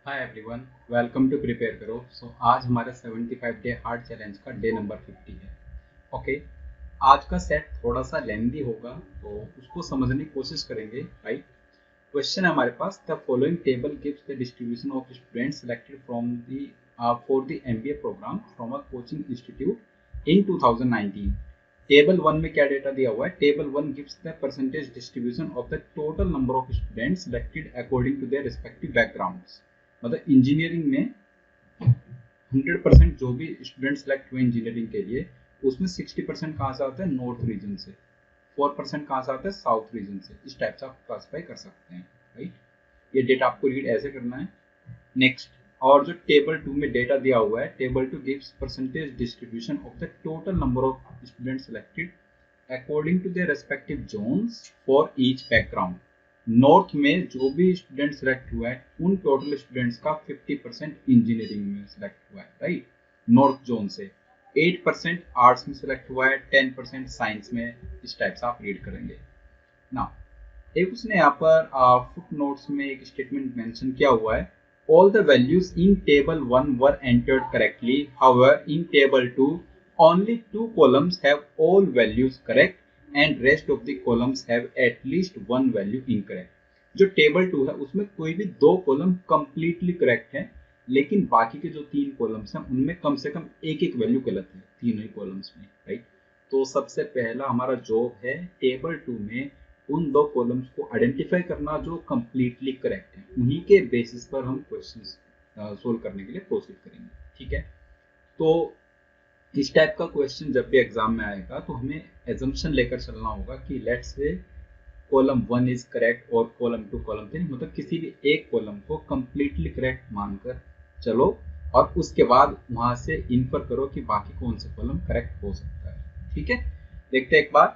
Hi everyone, welcome to prepare करो। आज हमारा 75 डे हार्ड चैलेंज का डे नंबर 50 है। ओके, आज का सेट थोड़ा सा लेंदी होगा तो उसको समझने की कोशिश करेंगे। राइट, क्वेश्चन है हमारे पास, the following table gives the distribution of students selected from the for the MBA program from a coaching institute in 2019। Table one में क्या डेटा दिया हुआ है? Table one gives the percentage distribution of the total number of students selected according to their respective backgrounds. मतलब engineering में 100% जो भी student select हुए इंजीनियरिंग के लिए, उसमें 60% कहाँ से आता है? नॉर्थ रीजन से। 4% कहाँ से आता है? साउथ रीजन से। इस टाइप से आप क्लासीफाई कर सकते हैं। राइट, ये डेटा आपको रीड ऐसे करना है। नेक्स्ट, और जो टेबल टू में डेटा दिया हुआ है, table two gives percentage distribution of the total number of student selected according to their respective zones for each background. North में जो भी स्टूडेंट सेलेक्ट हुआ है, उन टोटल स्टूडेंट्स का 50% इंजीनियरिंग में सेलेक्ट हुआ है। राइट, नॉर्थ जोन से 8% आर्ट्स में सेलेक्ट हुआ है, 10% साइंस में। इस टाइप से आप रीड करेंगे ना। एक उसने यहाँ पर फुट नोट्स में एक स्टेटमेंट मेंशन किया हुआ है, all the values in table one were entered correctly, however in table two only two columns have all values correct and rest of the columns have at least one value incorrect। जो table to है उसमें कोई भी दो column completely correct है, लेकिन बाकी के जो तीन कॉलम्स हैं उनमें कम से कम एक एक वैल्यू गलत है, तीनों ही कॉलम्स में। राइट, तो सबसे पहला हमारा जॉब है टेबल टू में उन दो कॉलम्स को आइडेंटिफाई करना जो कंप्लीटली करेक्ट है। उन्हीं के बेसिस पर हम क्वेश्चंस सोल्व करने के लिए प्रोसीड करेंगे। ठीक है, तो इस टाइप का क्वेश्चन जब भी एग्जाम में आएगा तो हमें एजम्पशन लेकर चलना होगा कि let's say column one is correct और कॉलम टू कॉलम थ्री, मतलब किसी भी एक कॉलम को कंप्लीटली करेक्ट मानकर चलो और उसके बाद वहां से इन्फर करो कि बाकी कौन से कॉलम करेक्ट हो सकता है। ठीक है, देखते हैं एक बार।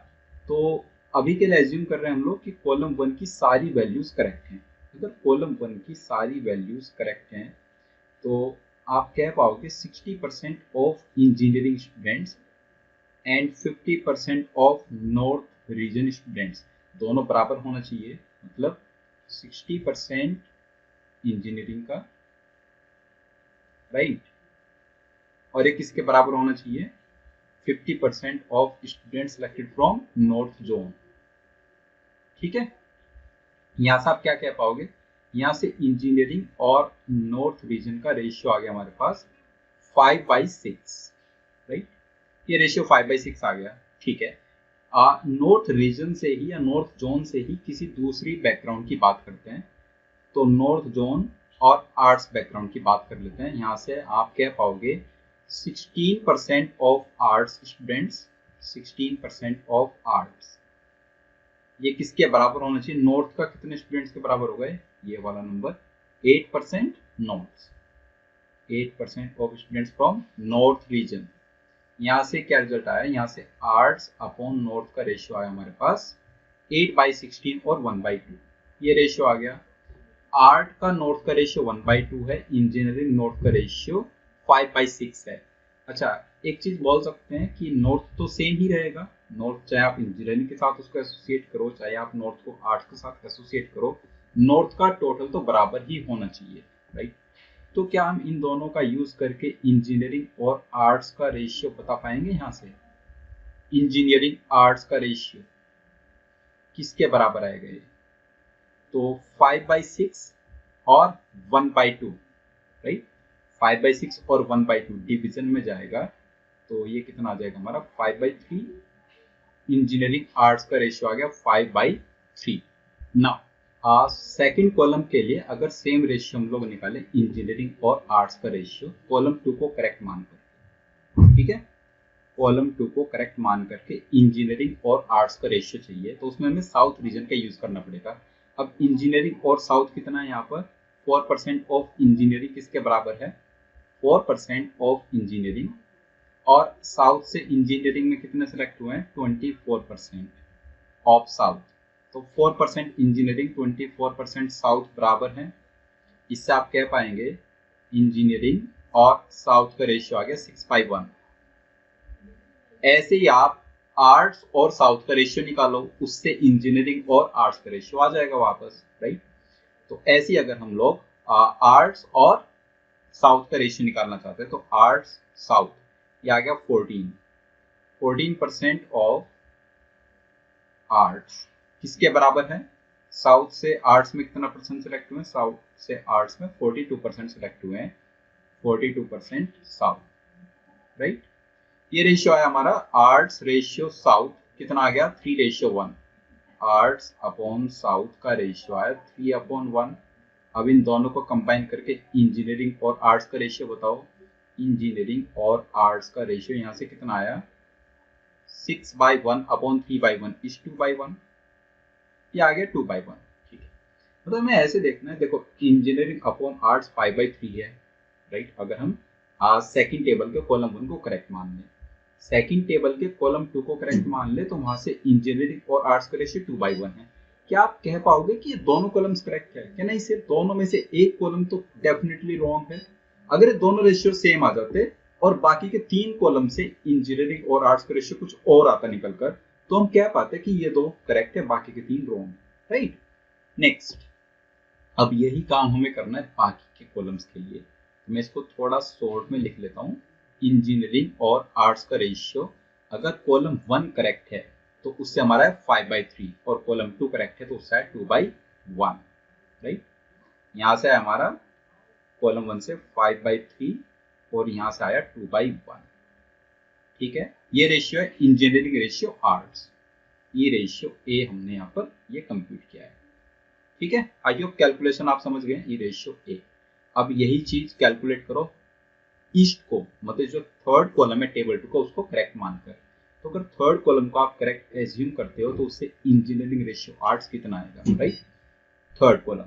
तो अभी के लिए एज्यूम कर रहे हैं हम लोग कि कॉलम वन की सारी वैल्यूज करेक्ट हैं। अगर कॉलम वन की सारी वैल्यूज करेक्ट हैं तो आप कह पाओगे 60% of engineering students and 50% of north region students, दोनों बराबर होना चाहिए। मतलब 60% इंजीनियरिंग का, राइट, और एक किसके बराबर होना चाहिए? 50% of students selected from north zone. ठीक है, यहां से आप क्या कह पाओगे? यहां से इंजीनियरिंग और नॉर्थ रीजन का रेशियो आ गया हमारे पास 5/6। राइट, ये रेशियो 5/6 आ गया। ठीक है, नॉर्थ रीजन से ही या नॉर्थ जोन से ही किसी दूसरी बैकग्राउंड की बात करते हैं। तो नॉर्थ जोन और आर्ट्स बैकग्राउंड की बात कर लेते हैं। यहाँ से आप कह पाओगे 16% of arts students, 16% of arts, ये किसके बराबर होना चाहिए? नॉर्थ का कितने स्टूडेंट्स के बराबर हो गए? ये वाला number 8% north, 8% of students from north region. यहाँ से क्या रिजल्ट आया? यहाँ से आर्ट्स अपॉन नॉर्थ का रेशियो आया हमारे पास 8/16 और 1/2। ये रेशियो आ गया। आर्ट का नॉर्थ का रेशियो 1/2 है, इंजीनियरिंग नॉर्थ का रेशियो 5/6 है। अच्छा, एक चीज बोल सकते हैं कि नॉर्थ तो सेम ही रहेगा। नॉर्थ चाहे आप इंजीनियरिंग के साथ उसको एसोसिएट करो, चाहे आप नॉर्थ को आर्ट्स के साथ एसोसिएट करो, नॉर्थ का टोटल तो बराबर ही होना चाहिए। राइट, तो क्या हम इन दोनों का यूज करके इंजीनियरिंग और आर्ट्स का रेशियो बता पाएंगे? यहाँ से इंजीनियरिंग आर्ट्स का रेशियो किसके बराबर आएगा? ये तो 5/6 और 1/2। राइट, 5/6 और 1/2 डिवीजन में जाएगा तो ये कितना आ जाएगा हमारा? 5/3। इंजीनियरिंग आर्ट्स का रेशियो आ गया 5/3 ना। सेकेंड कॉलम के लिए अगर सेम रेशियो हम लोग निकालें, इंजीनियरिंग और आर्ट्स का रेशियो, कॉलम टू को करेक्ट मानकर, ठीक है, कॉलम टू को करेक्ट मान करके इंजीनियरिंग और आर्ट्स का रेशियो चाहिए, तो उसमें हमें साउथ रीजन का यूज करना पड़ेगा। अब इंजीनियरिंग और साउथ कितना है यहाँ पर? 4% ऑफ इंजीनियरिंग किसके बराबर है? 4% ऑफ इंजीनियरिंग, और साउथ से इंजीनियरिंग में कितने सेलेक्ट हुए हैं? 24% ऑफ साउथ। तो 4% इंजीनियरिंग, 24% साउथ बराबर है। इससे आप कह पाएंगे इंजीनियरिंग और साउथ का रेशियो आ गया 6/1। ऐसे ही आप आर्ट्स और साउथ का रेशियो निकालो, उससे इंजीनियरिंग और आर्ट्स का रेशियो आ जाएगा वापस। राइट, तो ऐसे ही अगर हम लोग आर्ट्स और साउथ का रेशियो निकालना चाहते हैं, तो आर्ट्स साउथ ये आ गया 14% ऑफ आर्ट्स किसके बराबर है, साउथ से आर्ट्स में कितना परसेंट सिलेक्ट हुए हैं, साउथ से आर्ट्स में 42% सिलेक्ट हुए हैं, 42% साउथ, राइट। ये रेशियो आया हमारा आर्ट्स रेशियो साउथ कितना आ गया 3:1, आर्ट्स अपॉन साउथ का रेशियो आया 3/1। अब इन दोनों को कंबाइन करके इंजीनियरिंग और आर्ट्स का रेशियो बताओ, इंजीनियरिंग और आर्ट्स का रेशियो यहाँ से कितना आया 6/1 अपॉन 3/1 इज 2/1, ये आ गया 2/1, ठीक है। मतलब हमें ऐसे देखना है, देखो इंजीनियरिंग अपॉन आर्ट्स 5/3 है, राइट। अगर हम सेकंड टेबल के कॉलम 1 को करेक्ट मान लें, सेकंड टेबल के कॉलम 2 को करेक्ट मान ले, तो वहां से इंजीनियरिंग और आर्ट्स का रेशियो 2/1 है। क्या आप कह पाओगे कि ये दोनों कॉलम्स करेक्ट है क्या, नहीं, सिर्फ दोनों में से एक कॉलम तो डेफिनेटली रॉन्ग है। अगर ये दोनों रेशियो सेम आ जाते और बाकी के 3 कॉलम से इंजीनियरिंग और आर्ट्स का रेशियो कुछ और आता निकलकर, तो हम कह पाते कि ये 2 करेक्ट है, बाकी के 3 रॉन्ग है, राइट। नेक्स्ट, अब यही काम हमें करना है बाकी के कॉलम्स के लिए। मैं इसको थोड़ा शॉर्ट में लिख लेता हूँ। इंजीनियरिंग और आर्ट्स का रेशियो अगर कॉलम 1 करेक्ट है तो उससे हमारा है 5/3, और कॉलम 2 करेक्ट है तो उससे है 2/1, राइट। यहाँ से हमारा कॉलम 1 से 5/3 और यहाँ से आया 2/1, ठीक है। ये रेशियो है इंजीनियरिंग रेशियो आर्ट्स, ये रेशियो ए हमने यहाँ पर ये कंप्यूट किया है, ठीक है। आई होप कैलकुलेशन आप समझ गए, ये रेशियो ए। अब यही चीज कैलकुलेट करो ईस्ट को, मतलब जो थर्ड कॉलम है टेबल 2 का, उसको करेक्ट मानकर। तो अगर थर्ड कॉलम को आप करेक्ट एज्यूम करते हो तो उससे इंजीनियरिंग रेशियो आर्ट्स कितना आएगा, राइट। थर्ड कॉलम,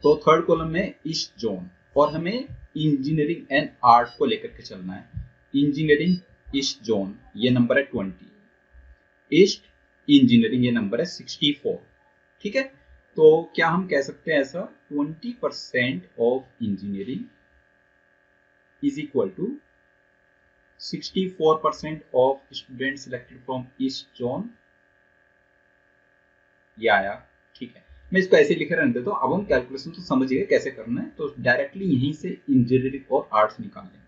तो थर्ड कॉलम में ईस्ट जोन, और हमें इंजीनियरिंग एंड आर्ट्स को लेकर के चलना है। इंजीनियरिंग ईस्ट जोन ये नंबर है 20, ईस्ट इंजीनियरिंग ये नंबर है 64, ठीक है। तो क्या हम कह सकते हैं ऐसा 20% of engineering is equal to 64% of students selected from east zone, ये आया, ठीक है। मैं इसको ऐसे लिखे रहने देता हूँ। अब हम कैलकुलेशन तो समझ गए कैसे करना है, तो डायरेक्टली यहीं से इंजीनियरिंग और आर्ट्स निकाल लेंगे।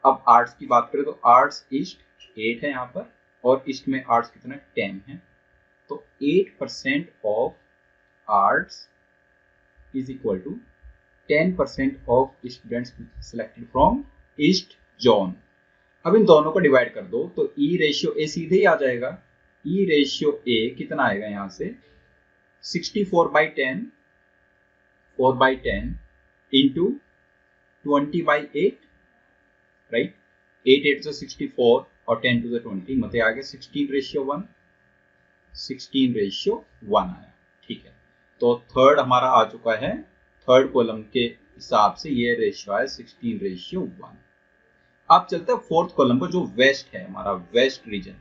अब आर्ट्स की बात करें तो आर्ट्स ईस्ट 8 है यहाँ पर, और ईस्ट में आर्ट्स कितना 10 है, तो 8% of arts is equal to 10% of students selected from east zone. अब इन दोनों को डिवाइड कर दो तो ई रेशियो ए सीधे ही आ जाएगा। ई रेशियो ए कितना आएगा यहाँ से 64/10, 4/10 इंटू 20/8, राइट। 8 से 64 और 10 to the 20, मतलब आ गया 16:1, 16:1 आया, ठीक है। तो थर्ड हमारा आ चुका है, थर्ड कॉलम के हिसाब से ये रेशियो है 16:1। अब चलते हैं फोर्थ कॉलम पर जो वेस्ट है हमारा, वेस्ट रीजन।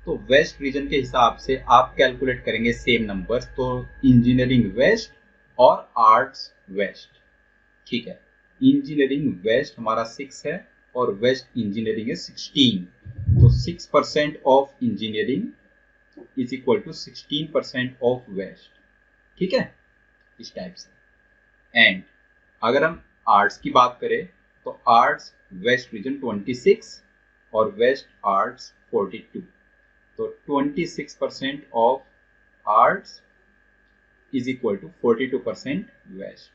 तो वेस्ट रीजन के हिसाब से आप कैलकुलेट करेंगे सेम नंबर्स, तो इंजीनियरिंग वेस्ट और आर्ट्स वेस्ट, ठीक है। इंजीनियरिंग वेस्ट हमारा 6 है और वेस्ट इंजीनियरिंग है 16, तो 6% of engineering is equal to 16% of west, ठीक है, इस टाइप से। एंड अगर हम आर्ट्स की बात करें तो आर्ट्स वेस्ट रीजन 26 और वेस्ट आर्ट्स 42, तो 26% of arts is equal to 42% west.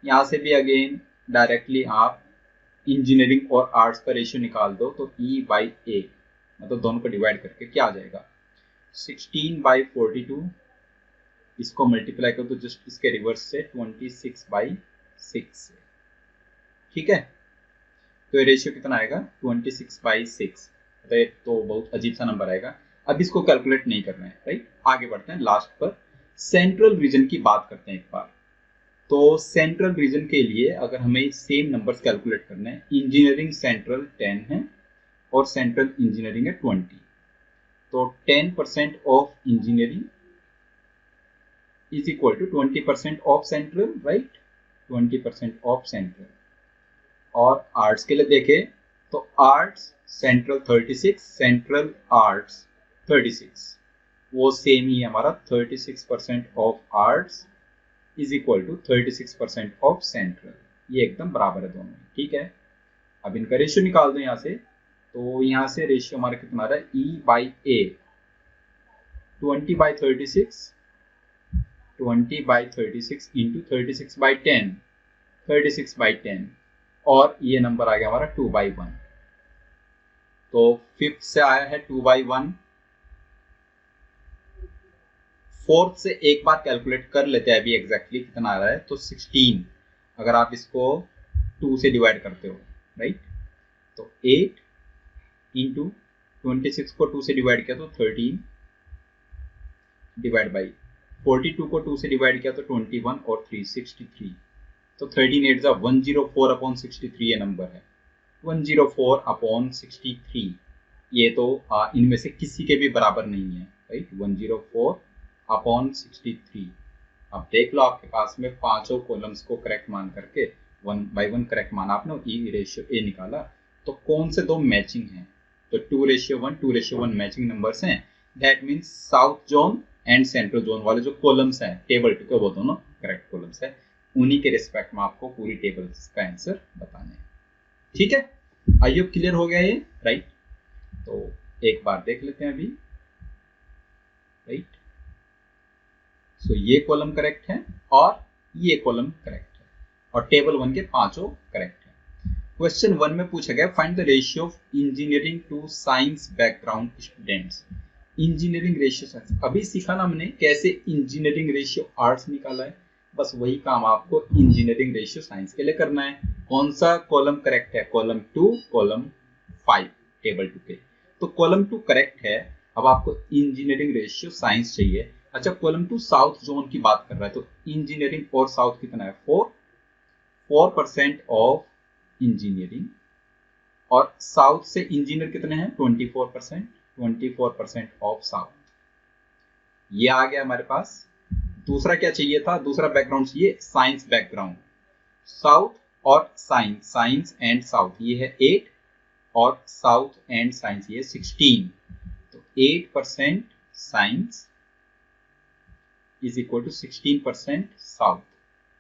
यहाँ से भी अगेन डायरेक्टली आप इंजीनियरिंग और आर्ट्स का रेशियो निकाल दो, तो E/A, मतलब दोनों को डिवाइड करके क्या आ जाएगा 16/42, इसको मल्टीप्लाई करो तो जस्ट इसके रिवर्स से 26/6 से, ठीक है। तो ये रेशियो कितना आएगा 26/6, तो बहुत अजीब सा नंबर आएगा। अब इसको कैलकुलेट नहीं करना है, राइट। आगे बढ़ते हैं, लास्ट पर सेंट्रल रीजन की बात करते हैं एक बार। तो सेंट्रल रीजन के लिए अगर हमें सेम नंबर्स कैलकुलेट करने हैं, इंजीनियरिंग सेंट्रल 10 है और सेंट्रल इंजीनियरिंग है 20, तो 10% of engineering is equal to 20% of central, right, 20% of central. और आर्ट्स के लिए देखें तो आर्ट्स सेंट्रल 36, सेंट्रल आर्ट्स 36, वो सेम ही है हमारा 36% of arts is equal to 36% of central. ये एकदम बराबर है दोनों, ठीक है। अब इनका रेशियो निकाल दो यहाँ से, तो यहाँ से रेशियो हमारा कितना आ रहा है, ई बाई ए 20/36, 20/36 इंटू 36/10, 36/10, और ये नंबर आ गया हमारा 2/1। तो फिफ्थ से आया है 2/1, फोर्थ से एक बार कैलकुलेट कर लेते हैं अभी एग्जैक्टली कितना आ रहा है, तो 16 अगर आप इसको 2 से डिवाइड करते हो, राइट, तो 8 इंटू 26 को 2 से डिवाइड किया तो 13 डिवाइड बाई 42 को 2 से डिवाइड किया तो 21 और 3 63, तो 13 8 104/63 ये नंबर है, 104/63। ये तो इनमें से किसी के भी बराबर नहीं है, राइट, 104/63। अब देख लो आपके पास में पांचों कॉलम्स को करेक्ट मान करके 1/1 करेक्ट माना आपने, ई रेशियो ए निकाला, तो कौन से दो मैचिंग हैं, तो 2:1 2:1 मैचिंग नंबर्स हैं। That means south zone and central zone वाले जो कॉलम्स हैं टेबल 2 के, वो दोनों करेक्ट कॉलम्स है, उन्हीं के रिस्पेक्ट में आपको पूरी टेबल का आंसर बताना है, ठीक है। आई होप क्लियर हो गया ये, राइट। तो एक बार देख लेते हैं अभी, राइट। सो ये कॉलम करेक्ट है और ये कॉलम करेक्ट है, और टेबल 1 के पांचों करेक्ट है। क्वेश्चन 1 में पूछा गया find the ratio of engineering to science background students. Engineering ratio science, अभी सीखा ना हमने कैसे इंजीनियरिंग रेशियो आर्ट्स निकाला है, बस वही काम आपको इंजीनियरिंग रेशियो साइंस के लिए करना है। कौन सा कॉलम करेक्ट है, कॉलम 2 कॉलम 5 टेबल 2 के, तो कॉलम 2 करेक्ट है। अब आपको इंजीनियरिंग रेशियो साइंस चाहिए। अच्छा, कॉलम 2 साउथ जोन की बात कर रहा है, तो इंजीनियरिंग और साउथ कितना है, 4% ऑफ इंजीनियरिंग, और साउथ से इंजीनियर कितने हैं, 24% ऑफ साउथ। ये आ गया हमारे पास। दूसरा क्या चाहिए था, दूसरा बैकग्राउंड चाहिए साइंस बैकग्राउंड, साउथ और साइंस, साइंस एंड साउथ, ये है 8 और साउथ एंड साइंस ये 16, तो 8% science is equal to 16% south,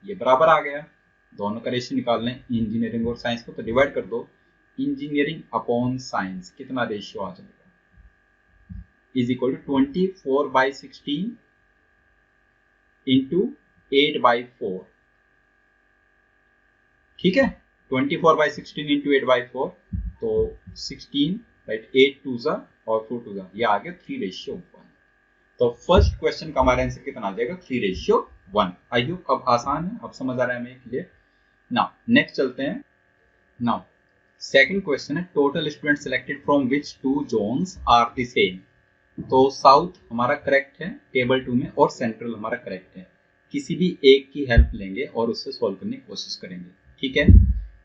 ये बराबर आ गया। दोनों का रेशियो निकालना है इंजीनियरिंग और साइंस को, तो डिवाइड कर दो, इंजीनियरिंग अपॉन साइंस कितना रेशियो आ जाएगा, इज इक्वल टू 24/16 इंटू 8/4, ठीक है, 24/16 इंटू 8/4, तो 16, राइट, 8 2 और 4 2, ये आ गया 3:1। तो फर्स्ट क्वेश्चन का हमारा आंसर कितना आ जाएगा, 3:1। आई होप अब आसान है, अब समझ आ रहा है हमें क्लियर। नाउ नेक्स्ट चलते हैं। नाउ सेकंड क्वेश्चन है total student selected from which 2 zones are the same. तो साउथ हमारा करेक्ट है टेबल 2 में, और सेंट्रल हमारा करेक्ट है। किसी भी एक की हेल्प लेंगे और उससे सॉल्व करने की कोशिश करेंगे, ठीक है।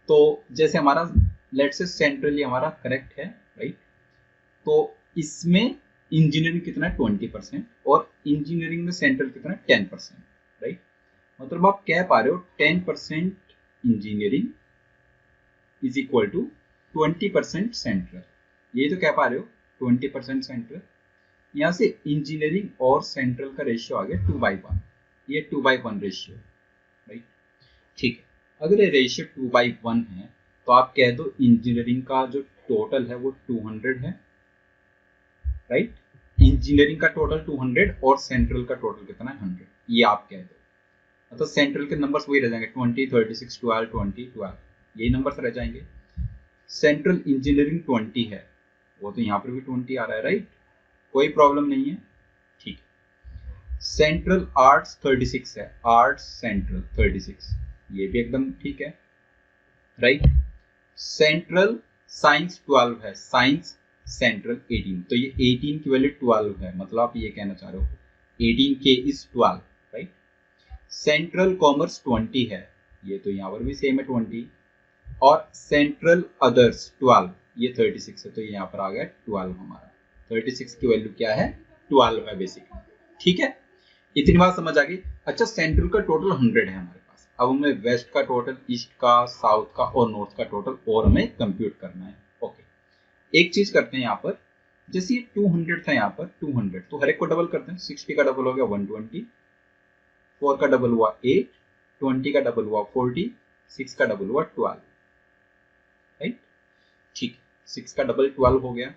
तो जैसे हमारा लेट्स से सेंट्रली हमारा करेक्ट है, राइट, तो इसमें इंजीनियरिंग कितना है 20%, और इंजीनियरिंग में सेंट्रल कितना है 10%, राइट। मतलब आप कह पा रहे हो 10% engineering is equal to 20% central, ये तो कह पा रहे हो 20% सेंट्रल। यहाँ से इंजीनियरिंग और सेंट्रल का रेशियो आ गया 2/1, ये 2/1 रेशियो, राइट, ठीक है। अगर ये रेशियो 2/1 है तो आप कह दो इंजीनियरिंग का जो टोटल है वो 200 है, राइट, इंजीनियरिंग का टोटल 200 और सेंट्रल का टोटल कितना है 100, ये आप कह दो। तो सेंट्रल के नंबर्स वही रह जाएंगे 20 36 12 20 12, यही नंबर्स रह जाएंगे। सेंट्रल इंजीनियरिंग 20 है, वो तो यहाँ पर भी 20 आ रहा है, राइट, कोई प्रॉब्लम नहीं है, ठीक है। सेंट्रल आर्ट्स 36 है, आर्ट्स सेंट्रल 36, ये भी एकदम ठीक है, राइट। सेंट्रल साइंस 12 है, साइंस सेंट्रल 18, तो ये 18 की वैल्यू 12 है, मतलब आप ये कहना चाह रहे हो 18K is 12, right. Central commerce 20 है, ये तो यहाँ पर भी सेम है 20, और सेंट्रल अदर्स 12, ये 36 है, तो यहाँ पर आ गया 12 हमारा, 36 की वैल्यू क्या है 12 है बेसिकली, ठीक है। इतनी बात समझ आ गई। अच्छा, सेंट्रल का टोटल 100 है हमारे पास, अब हमें वेस्ट का टोटल, ईस्ट का, साउथ का और नॉर्थ का टोटल और हमें कंप्यूट करना है। ओके, एक चीज करते हैं यहाँ पर, जैसे ये 200 था यहाँ पर 200, तो हर एक को डबल करते हैं, 60 का डबल हो गया 120, 4 का डबल हुआ 8, 20 का डबल हुआ 40, 6 का डबल हुआ 12, राइट। ठीक, 6 का डबल 12 हो गया।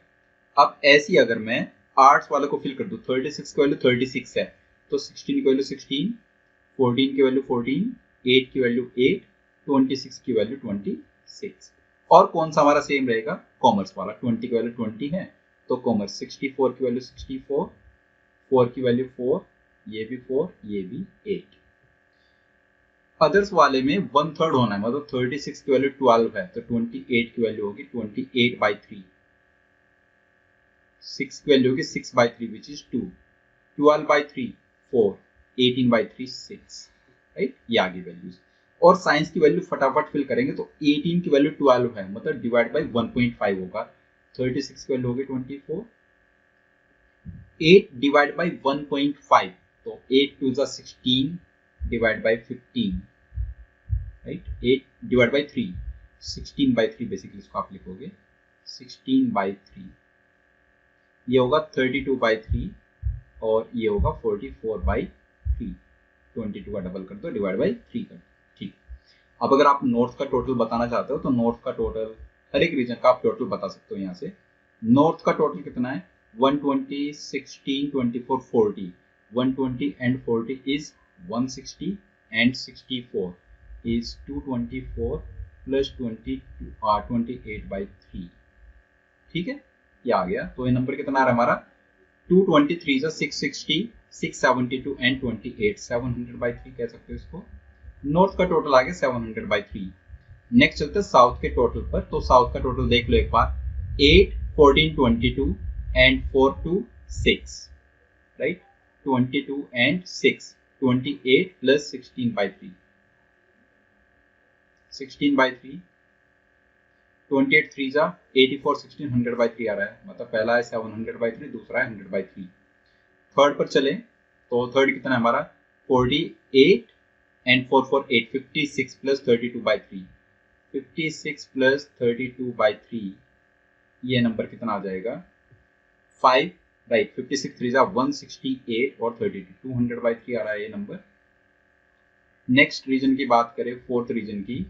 अब ऐसी अगर मैं आर्ट्स वाले को फिल कर दूं, 36 की वैल्यू 36 है तो 16 की वैल्यू 16, 14 की वैल्यू 14, 8 की वैल्यू 8, 26 की वैल्यू 26। और कौन सा हमारा सेम रहेगा? कॉमर्स वाला। 20 की वैल्यू 20 है तो कॉमर्स 64 की वैल्यू 64, 4 की वैल्यू 4, ये भी 4, ये भी 8। अदर्स वाले में 1/3 होना है, मतलब 36 की वैल्यू 12 है तो 28 की वैल्यू होगी 28/3, 6 की वैल्यू होगी 6/3 विच इज 2, 12/3 4, 18/3 6, राइट। ये आगे वैल्यूज। और साइंस की वैल्यू फटाफट फिल करेंगे तो 18 की वैल्यू 12 है, मतलब डिवाइड बाई 1.5 होगा। 36 की वैल्यू होगी 24, 8 डिवाइड बाई 1.5 तो 8 2 जा 16 divide by 15, right. 8 divide by 3, 16/3 basically इसको आप लिखोगे 16/3, ये होगा 32/3 और ये होगा 44/3। 22 का डबल कर दो, डिवाइड बाई 3 कर दो। ठीक, अब अगर आप नॉर्थ का टोटल बताना चाहते हो तो नॉर्थ का टोटल, हर एक रीजन का आप टोटल बता सकते हो यहाँ से। नॉर्थ का टोटल कितना है? 120, 16, 24, 40। 120 and 40 is 160 and 64 is 224 plus 28/3। ठीक है, ये आ गया। तो ये नंबर कितना आ रहा है हमारा? 223 660, 672 एंड 28, 700/3 कह सकते हो इसको। नॉर्थ का टोटल आ गया 700/3। नेक्स्ट चलते हैं साउथ के टोटल पर। तो साउथ का टोटल देख लो एक बार, 8, 14, 22 एंड 4, 2, 6, राइट। 22 एंड 6, 28 प्लस 16/3, 16/3, 28 3 जा 84, 16 100/3 आ रहा है, मतलब पहला है 700/3, दूसरा है 100/3। थर्ड पर चले तो थर्ड कितना है हमारा? 48 एंड 4 4 8, 56 प्लस 32/3, 56 प्लस 32/3, ये नंबर कितना आ जाएगा? 5, राइट। 56 3 जा 168 और 32, 200/3 आ रहा है ये नंबर। नेक्स्ट रीजन की बात करें, फोर्थ रीजन की,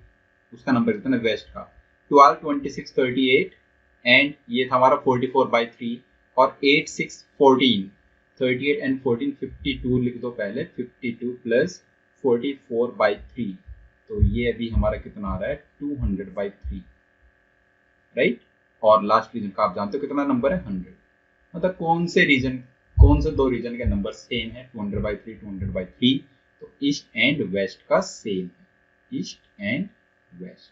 उसका नंबर कितना है वेस्ट का? 12, 26, 38 एंड ये था हमारा 44/3 और 8, 6, 14, 38 एंड 14, 52 लिख दो पहले, 52 प्लस 44/3, तो ये अभी हमारा कितना आ रहा है? 200/3, राइट। और लास्ट रीजन का आप जानते हो कितना नंबर है? 100। मतलब कौन से दो रीजन के नंबर सेम है? 200/3, 200/3। तो ईस्ट एंड वेस्ट का सेम है, east and west.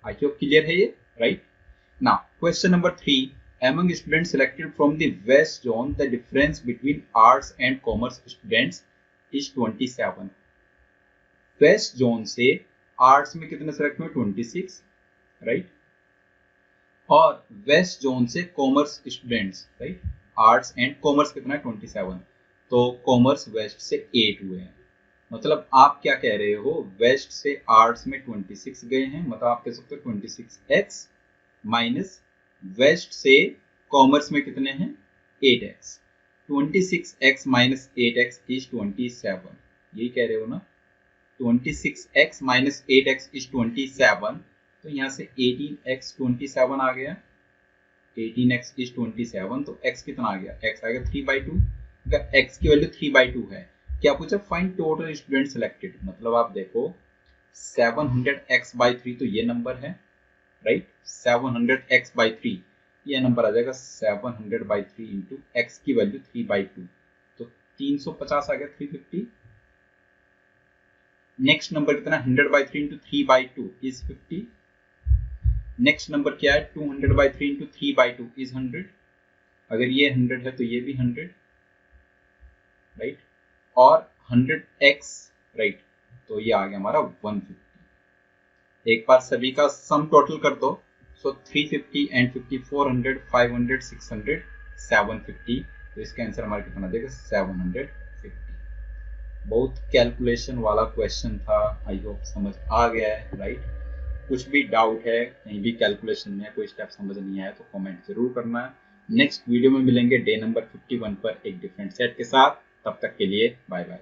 I hope clear है ये, right. Now question number 3, among students selected from the west zone the difference between arts and commerce students is 27। West zone से arts में कितने select हुए? 26, right. और west zone से commerce students, right, arts and commerce कितना है? 27। तो commerce waste से 8 हुए हैं। मतलब आप क्या कह रहे हो? वेस्ट से आर्ट्स में 26 गए हैं, मतलब आप कह सकते हो 26x माइनस वेस्ट से कॉमर्स में कितने हैं? 8x। 26x minus 8x is 27, यही कह रहे हो ना? 26x माइनस 8x इज 27, तो यहाँ से 18x 27 आ गया, 18x इज 27, तो x कितना आ गया? x आ गया 3/2। अगर x की वैल्यू 3/2 है, क्या पूछा? Find total student selected. मतलब आप देखो 700x/3 तो ये नंबर है, राइट। 700x/3 ये नंबर आ जाएगा 700/3 इंटू x की वैल्यू 3/2, तो 350 आ गया, 350। नेक्स्ट नंबर कितना? 100/3 इंटू 3/2 इज 50। नेक्स्ट नंबर क्या है? 200/3 इंटू 3/2 इज 100। अगर ये 100 है तो ये भी 100, राइट। और 100x, राइट, तो ये आ गया हमारा 150। एक बार सभी का सम टोटल कर दो, सो 350 एंड 50, 400, 500, 600, 750, तो इसका आंसर हमारा कितना देगा? 750। बहुत कैलकुलेशन वाला क्वेश्चन था, आई होप समझ आ गया है, राइट। कुछ भी डाउट है, कहीं भी कैलकुलेशन में कोई स्टेप समझ नहीं आया तो कमेंट जरूर करना है। नेक्स्ट वीडियो में मिलेंगे डे नंबर 51 पर एक डिफरेंट सेट के साथ। तब तक के लिए बाय बाय।